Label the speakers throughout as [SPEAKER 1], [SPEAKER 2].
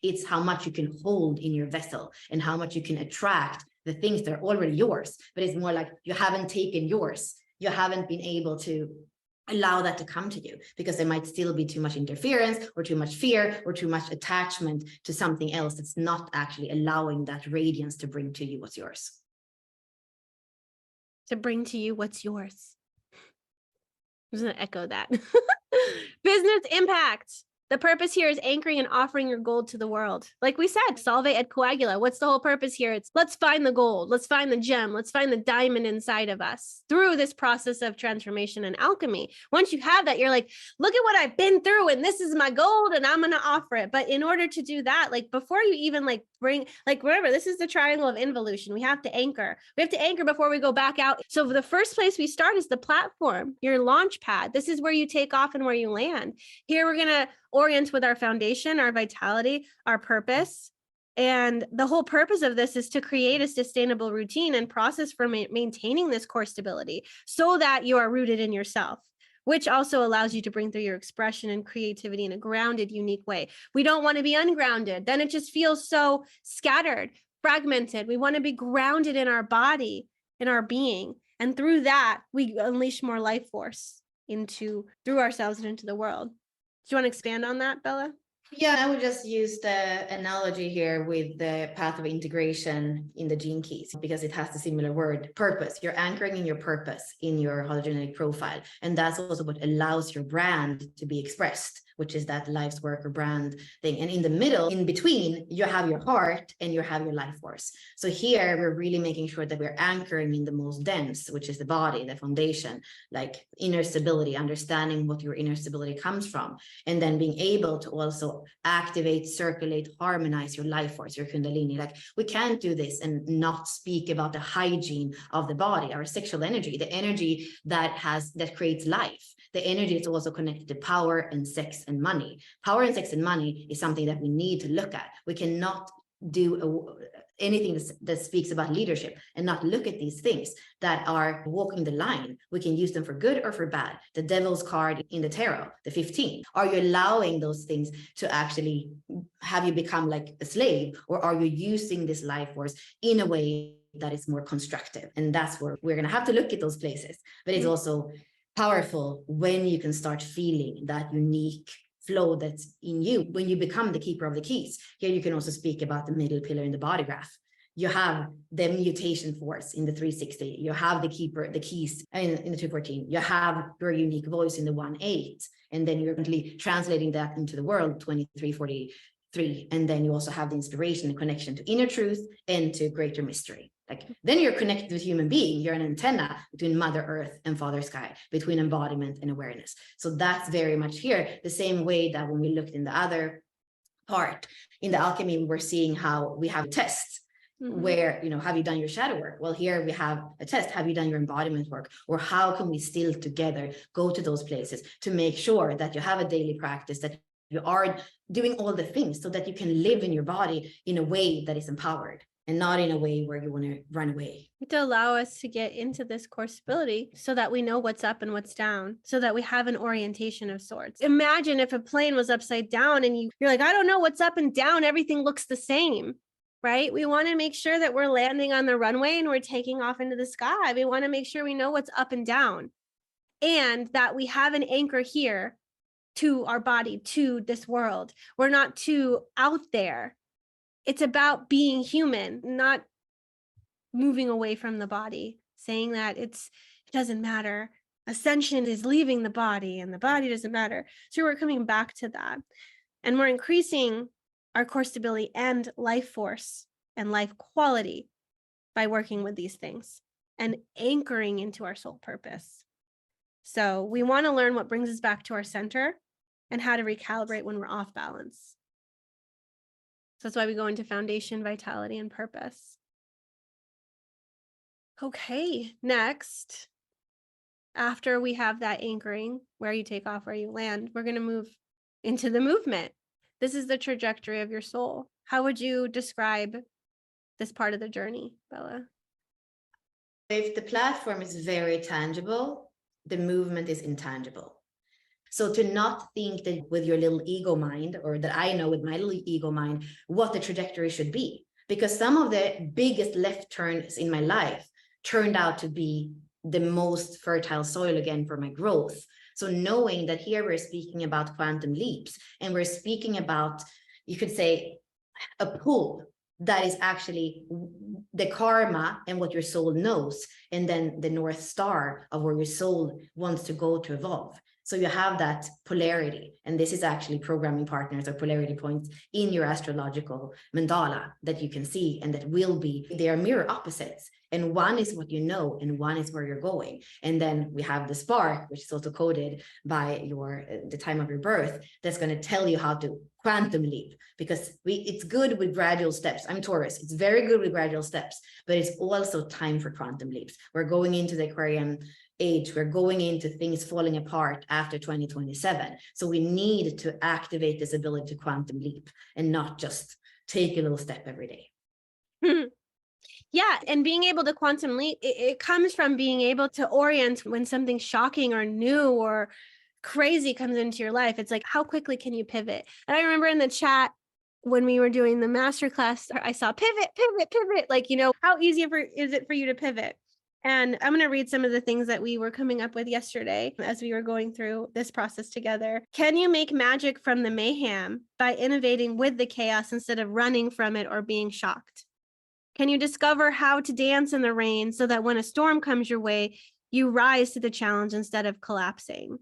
[SPEAKER 1] It's how much you can hold in your vessel and how much you can attract the things that are already yours. But it's more like you haven't taken yours. You haven't been able to allow that to come to you because there might still be too much interference or too much fear or too much attachment to something else that's not actually allowing that radiance to bring to you what's yours.
[SPEAKER 2] To bring to you what's yours. I'm just going to echo that. Business impact. The purpose here is anchoring and offering your gold to the world. Like we said, solve et coagula. What's the whole purpose here? It's let's find the gold. Let's find the gem. Let's find the diamond inside of us through this process of transformation and alchemy. Once you have that, you're like, look at what I've been through and this is my gold and I'm going to offer it. But in order to do that, like before you even like bring, like remember, this is the triangle of involution. We have to anchor. We have to anchor before we go back out. So the first place we start is the platform, your launch pad. This is where you take off and where you land. Here we're going to orient with our foundation, our vitality, our purpose. And the whole purpose of this is to create a sustainable routine and process for maintaining this core stability so that you are rooted in yourself, which also allows you to bring through your expression and creativity in a grounded, unique way. We don't want to be ungrounded. Then it just feels so scattered, fragmented. We want to be grounded in our body, in our being. And through that, we unleash more life force through ourselves and into the world. Do you want to expand on that, Bella?
[SPEAKER 1] Yeah, I would just use the analogy here with the path of integration in the gene keys because it has the similar word, purpose. You're anchoring in your purpose in your hologenetic profile. And that's also what allows your brand to be expressed, which is that life's work or brand thing. And in the middle, in between, you have your heart and you have your life force. So here we're really making sure that we're anchoring in the most dense, which is the body, the foundation, like inner stability, understanding what your inner stability comes from, and then being able to also activate, circulate, harmonize your life force, your kundalini. Like we can't do this and not speak about the hygiene of the body, our sexual energy, the energy that creates life. The energy is also connected to power and sex and money. Power and sex and money is something that we need to look at. We cannot do anything that speaks about leadership and not look at these things that are walking the line. We can use them for good or for bad. The devil's card in the tarot, the 15. Are you allowing those things to actually have you become like a slave, or are you using this life force in a way that is more constructive? And that's where we're going to have to look at those places. But it's also powerful when you can start feeling that unique flow that's in you when you become the keeper of the keys. Here you can also speak about the middle pillar in the body graph. You have the mutation force in the 360. You have the keys in the 214. You have your unique voice in the 1-8. And then you're currently translating that into the world, 2343. And then you also have the inspiration and connection to inner truth and to greater mystery. Like then you're connected with human being. You're an antenna between Mother Earth and Father Sky, between embodiment and awareness. So that's very much here. The same way that when we looked in the other part, in the alchemy, we were seeing how we have tests where, have you done your shadow work? Well, here we have a test. Have you done your embodiment work? Or how can we still together go to those places to make sure that you have a daily practice, that you are doing all the things so that you can live in your body in a way that is empowered, and not in a way where you want to run away.
[SPEAKER 2] To allow us to get into this core stability so that we know what's up and what's down, so that we have an orientation of sorts. Imagine if a plane was upside down and you're like, I don't know what's up and down. Everything looks the same, right? We want to make sure that we're landing on the runway and we're taking off into the sky. We want to make sure we know what's up and down, and that we have an anchor here to our body, to this world. We're not too out there. It's about being human, not moving away from the body, saying that it doesn't matter. Ascension is leaving the body and the body doesn't matter. So we're coming back to that. And we're increasing our core stability and life force and life quality by working with these things and anchoring into our soul purpose. So we want to learn what brings us back to our center and how to recalibrate when we're off balance. So that's why we go into foundation, vitality, and purpose. Okay, next, after we have that anchoring, where you take off, where you land, we're going to move into the movement. This is the trajectory of your soul. How would you describe this part of the journey, Bella?
[SPEAKER 1] If the platform is very tangible, the movement is intangible. So to not think that with your little ego mind, or that I know with my little ego mind, what the trajectory should be. Because some of the biggest left turns in my life turned out to be the most fertile soil again for my growth. So knowing that here we're speaking about quantum leaps, and we're speaking about, you could say, a pull that is actually the karma and what your soul knows, and then the North Star of where your soul wants to go to evolve. So you have that polarity, and this is actually programming partners or polarity points in your astrological mandala that you can see, and that will be, they are mirror opposites. And one is what you know, and one is where you're going. And then we have the spark, which is also coded by the time of your birth, that's going to tell you how to quantum leap, because it's good with gradual steps. I'm Taurus. It's very good with gradual steps, but it's also time for quantum leaps. We're going into the Aquarian age. We're going into things falling apart after 2027. So we need to activate this ability to quantum leap, and not just take a little step every day.
[SPEAKER 2] Yeah. And being able to quantum leap, it comes from being able to orient when something shocking or new or crazy comes into your life. It's like, how quickly can you pivot? And I remember in the chat when we were doing the masterclass, I saw pivot. Like, how easy is it for you to pivot? And I'm going to read some of the things that we were coming up with yesterday as we were going through this process together. Can you make magic from the mayhem by innovating with the chaos instead of running from it or being shocked? Can you discover how to dance in the rain so that when a storm comes your way, you rise to the challenge instead of collapsing?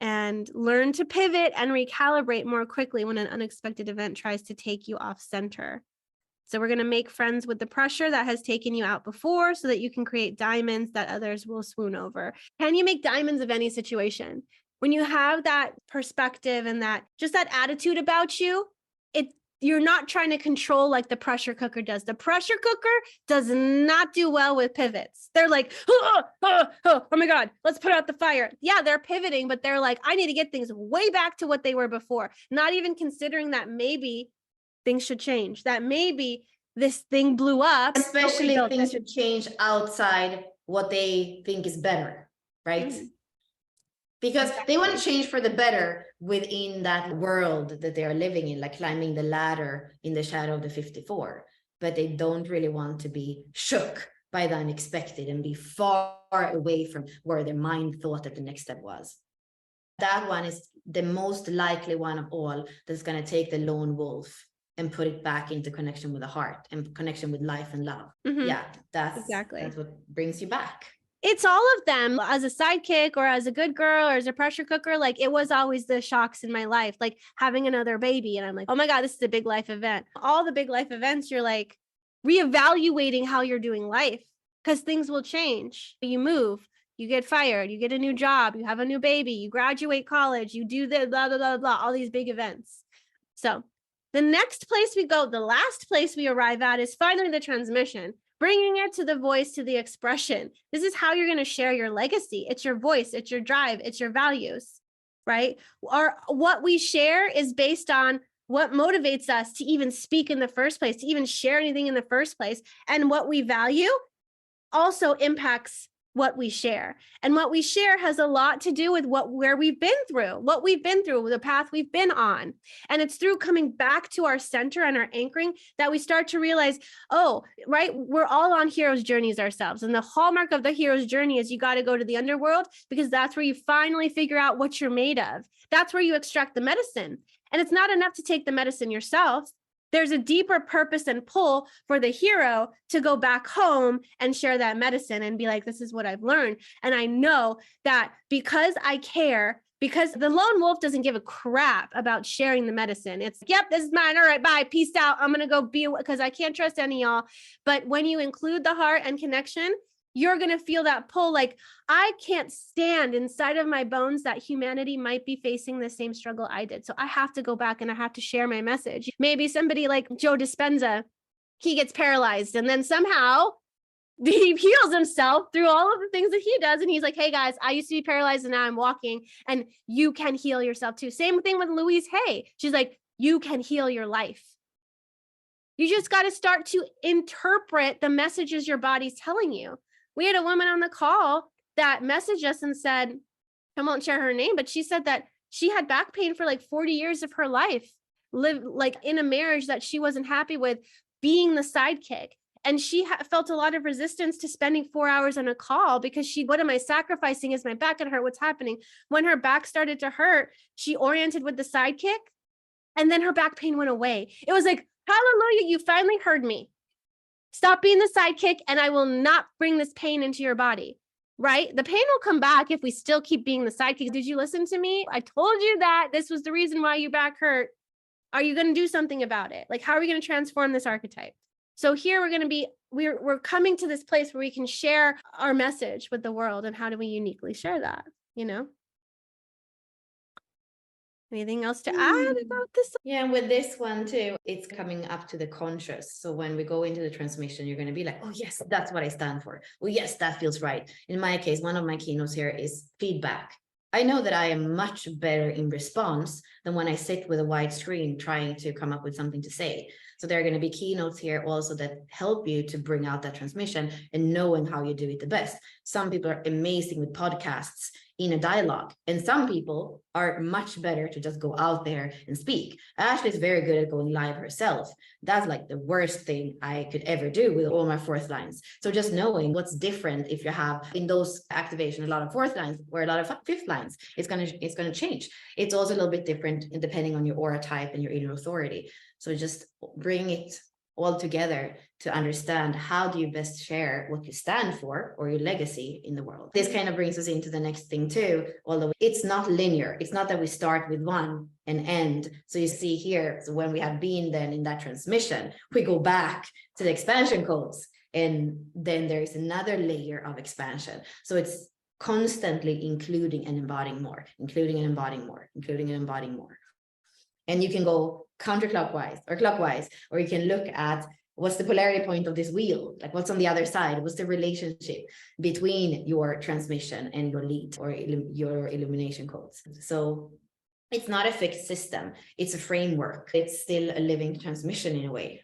[SPEAKER 2] And learn to pivot and recalibrate more quickly when an unexpected event tries to take you off center. So we're going to make friends with the pressure that has taken you out before so that you can create diamonds that others will swoon over. Can you make diamonds of any situation? When you have that perspective and that attitude about you, you're not trying to control like the pressure cooker does. The pressure cooker does not do well with pivots. They're like, oh my God, let's put out the fire. Yeah, they're pivoting, but they're like, I need to get things way back to what they were before. Not even considering that maybe things should change, that maybe this thing blew up.
[SPEAKER 1] Especially if things should change outside what they think is better, right? Mm-hmm. Because they want to change for the better within that world that they are living in, like climbing the ladder in the shadow of the 54. But they don't really want to be shook by the unexpected and be far away from where their mind thought that the next step was. That one is the most likely one of all that's going to take the lone wolf and put it back into connection with the heart and connection with life and love. Mm-hmm. Yeah, that's what brings you back.
[SPEAKER 2] It's all of them. As a sidekick or as a good girl or as a pressure cooker, like it was always the shocks in my life, like having another baby. And I'm like, oh my God, this is a big life event. All the big life events, you're like reevaluating how you're doing life because things will change. You move, you get fired, you get a new job, you have a new baby, you graduate college, you do the blah, blah, blah, blah, all these big events. So the next place we go, the last place we arrive at is finally the transmission. Bringing it to the voice, to the expression. This is how you're going to share your legacy. It's your voice, it's your drive, it's your values, right? What we share is based on what motivates us to even speak in the first place, to even share anything in the first place. And what we value also impacts what we share. And what we share has a lot to do with where we've been through, the path we've been on. And it's through coming back to our center and our anchoring that we start to realize, oh, right, we're all on hero's journeys ourselves. And the hallmark of the hero's journey is you got to go to the underworld because that's where you finally figure out what you're made of. That's where you extract the medicine. And it's not enough to take the medicine yourself. There's a deeper purpose and pull for the hero to go back home and share that medicine and be like, this is what I've learned. And I know that because I care, because the lone wolf doesn't give a crap about sharing the medicine. It's, yep, this is mine. All right, bye. Peace out. I'm going to go because I can't trust any of y'all. But when you include the heart and connection, you're going to feel that pull. Like, I can't stand inside of my bones that humanity might be facing the same struggle I did. So I have to go back and I have to share my message. Maybe somebody like Joe Dispenza, he gets paralyzed and then somehow he heals himself through all of the things that he does. And he's like, hey guys, I used to be paralyzed and now I'm walking and you can heal yourself too. Same thing with Louise Hay. She's like, you can heal your life. You just got to start to interpret the messages your body's telling you. We had a woman on the call that messaged us and said, I won't share her name, but she said that She had back pain for like 40 years of her life, lived like in a marriage that she wasn't happy with, being the sidekick. And she felt a lot of resistance to spending 4 hours on a call because what am I sacrificing? Is my back gonna hurt? What's happening? When her back started to hurt, she oriented with the sidekick, and then her back pain went away. It was like, hallelujah, you finally heard me. Stop being the sidekick, and I will not bring this pain into your body, right? The pain will come back if we still keep being the sidekick. Did you listen to me? I told you that this was the reason why your back hurt. Are you going to do something about it? Like, how are we going to transform this archetype? So here we're coming to this place where we can share our message with the world. And how do we uniquely share that? You know? Anything else to add about this?
[SPEAKER 1] Yeah, and with this one too, it's coming up to the conscious. So when we go into the transmission, you're going to be like, oh yes, that's what I stand for. Oh yes, that feels right. In my case, one of my keynotes here is feedback. I know that I am much better in response than when I sit with a wide screen trying to come up with something to say. So there are going to be keynotes here also that help you to bring out that transmission and knowing how you do it the best. Some people are amazing with podcasts in a dialogue, and some people are much better to just go out there and speak. Ashley is very good at going live herself. That's like the worst thing I could ever do with all my fourth lines. So just knowing what's different if you have in those activation a lot of fourth lines or a lot of fifth lines, it's gonna change. It's also a little bit different depending on your aura type and your inner authority. So just bring it all together to understand how do you best share what you stand for or your legacy in the world. This kind of brings us into the next thing too, although it's not linear. It's not that we start with one and end. So you see here, so when we have been then in that transmission, we go back to the expansion codes, and then there is another layer of expansion. So it's constantly including and embodying more, including and embodying more, including and embodying more. And you can go counterclockwise or clockwise, or you can look at what's the polarity point of this wheel, like what's on the other side, what's the relationship between your transmission and your lead or your illumination codes. So it's not a fixed system, it's a framework. It's still a living transmission in a way.